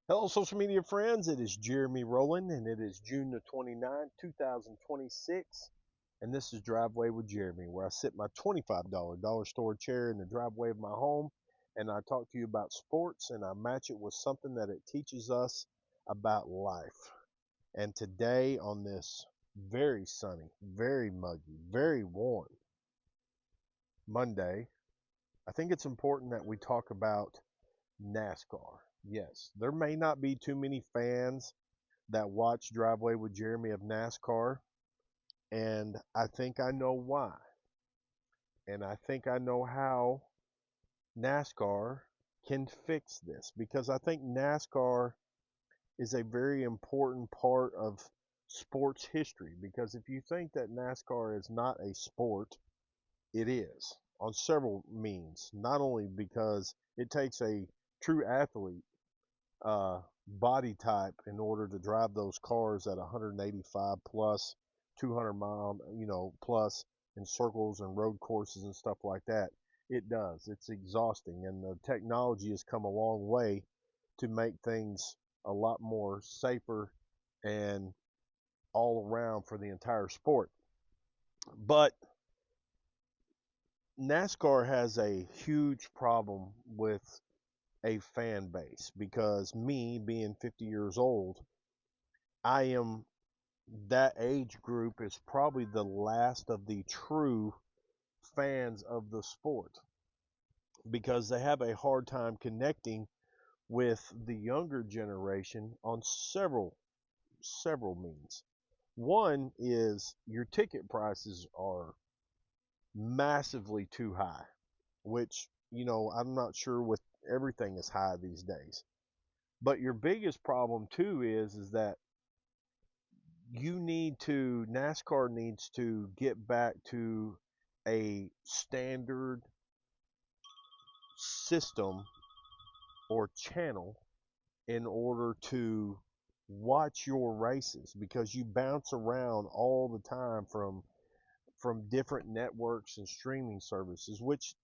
Hello, social media friends. It is Jeremy Rowland, and it is June the 29th, 2026. And this is Driveway with Jeremy, where I sit my $25 dollar store chair in the driveway of my home and I talk to you about sports and I match it with something that it teaches us about life. And today, on this very sunny, very muggy, very warm Monday, I think it's important that we talk about NASCAR. Yes, there may not be too many fans that watch Driveway with Jeremy of NASCAR, and I think I know why. And I think I know how NASCAR can fix this because I think NASCAR is a very important part of sports history. Because if you think that NASCAR is not a sport, it is on several means. Not only because it takes a true athlete body type in order to drive those cars at 185 plus 200 mile, plus in circles and road courses and stuff like that. It does. It's exhausting, and the technology has come a long way to make things a lot more safer and all around for the entire sport. But NASCAR has a huge problem with a fan base because me being 50 years old, I am that age group is probably the last of the true fans of the sport because they have a hard time connecting with the younger generation on several means. One is your ticket prices are massively too high, which, I'm not sure with everything is high these days. But your biggest problem too is that NASCAR needs to get back to a standard system or channel in order to watch your races because you bounce around all the time from different networks and streaming services, which,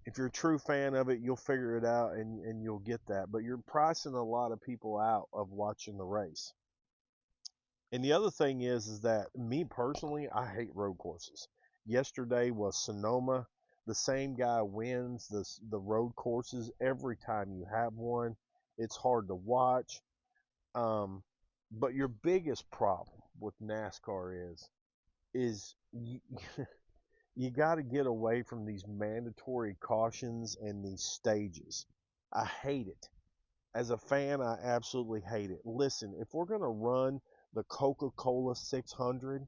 if you're a true fan of it, you'll figure it out and you'll get that. But you're pricing a lot of people out of watching the race. And the other thing is that me personally, I hate road courses. Yesterday was Sonoma. The same guy wins the road courses every time you have one. It's hard to watch. Um, but your biggest problem with NASCAR is you, you got to get away from these mandatory cautions and these stages. I hate it. As a fan, I absolutely hate it. Listen, if we're going to run the Coca-Cola 600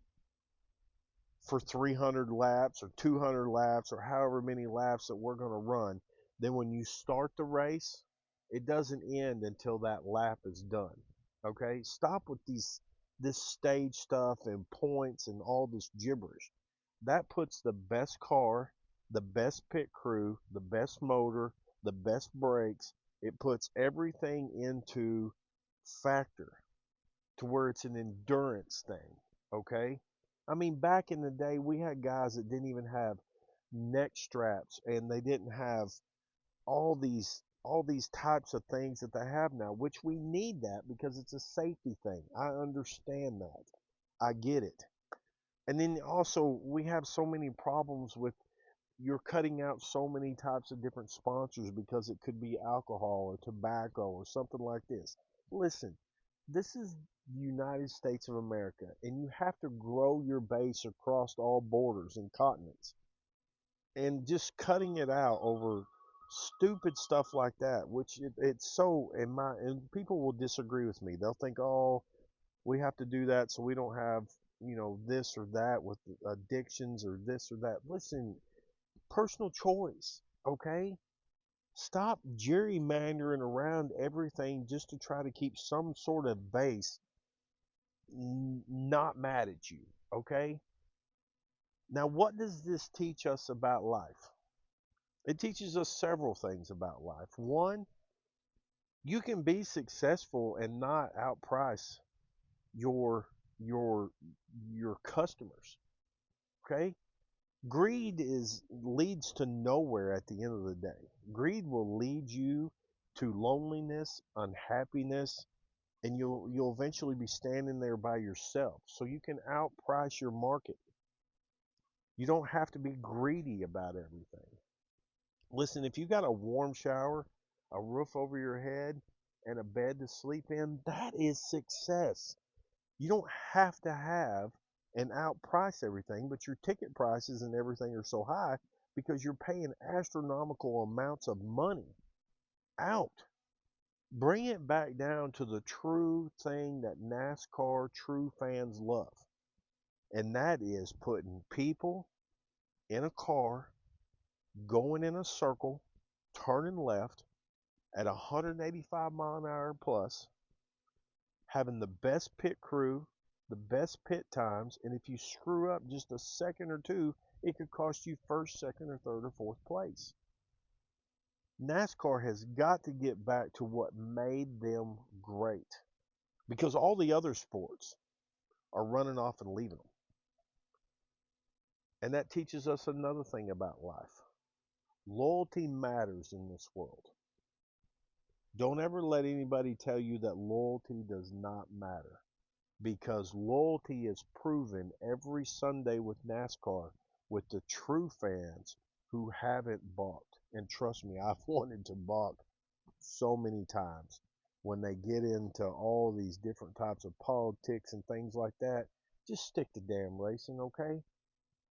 for 300 laps or 200 laps or however many laps that we're going to run, then when you start the race, it doesn't end until that lap is done. Okay? Stop with this stage stuff and points and all this gibberish. That puts the best car, the best pit crew, the best motor, the best brakes. It puts everything into factor to where it's an endurance thing. Okay? I mean, back in the day, we had guys that didn't even have neck straps and they didn't have all these types of things that they have now, which we need that because it's a safety thing. I understand that. I get it. And then also we have so many problems with you're cutting out so many types of different sponsors because it could be alcohol or tobacco or something like this. Listen, this is the United States of America, and you have to grow your base across all borders and continents. And just cutting it out over stupid stuff like that, which it's so and people will disagree with me. They'll think, oh, we have to do that so we don't have this or that with addictions or this or that. Listen, personal choice, okay? Stop gerrymandering around everything just to try to keep some sort of base not mad at you, okay? Now, what does this teach us about life? It teaches us several things about life. One, you can be successful and not outprice your your your customers, okay? Greed is leads to nowhere at the end of the day. Greed will lead you to loneliness, unhappiness, and you'll eventually be standing there by yourself. So you can outprice your market. You don't have to be greedy about everything. Listen, if you got a warm shower, a roof over your head, and a bed to sleep in, that is success. You don't have to have and outprice everything, but your ticket prices and everything are so high because you're paying astronomical amounts of money out. Bring it back down to the true thing that NASCAR true fans love, and that is putting people in a car, going in a circle, turning left at 185-mile-an-hour plus, having the best pit crew, the best pit times, and if you screw up just a second or two, it could cost you first, second, or third, or fourth place. NASCAR has got to get back to what made them great because all the other sports are running off and leaving them. And that teaches us another thing about life. Loyalty matters in this world. Don't ever let anybody tell you that loyalty does not matter because loyalty is proven every Sunday with NASCAR with the true fans who haven't balked. And trust me, I've wanted to balk so many times when they get into all these different types of politics and things like that. Just stick to damn racing, okay?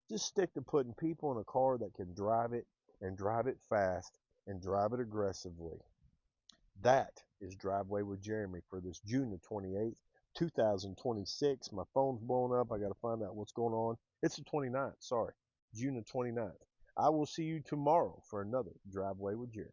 Just stick to putting people in a car that can drive it and drive it fast and drive it aggressively. That is Driveway with Jeremy for this June the 28th, 2026. My phone's blowing up. I got to find out what's going on. It's the 29th, sorry, June the 29th. I will see you tomorrow for another Driveway with Jeremy.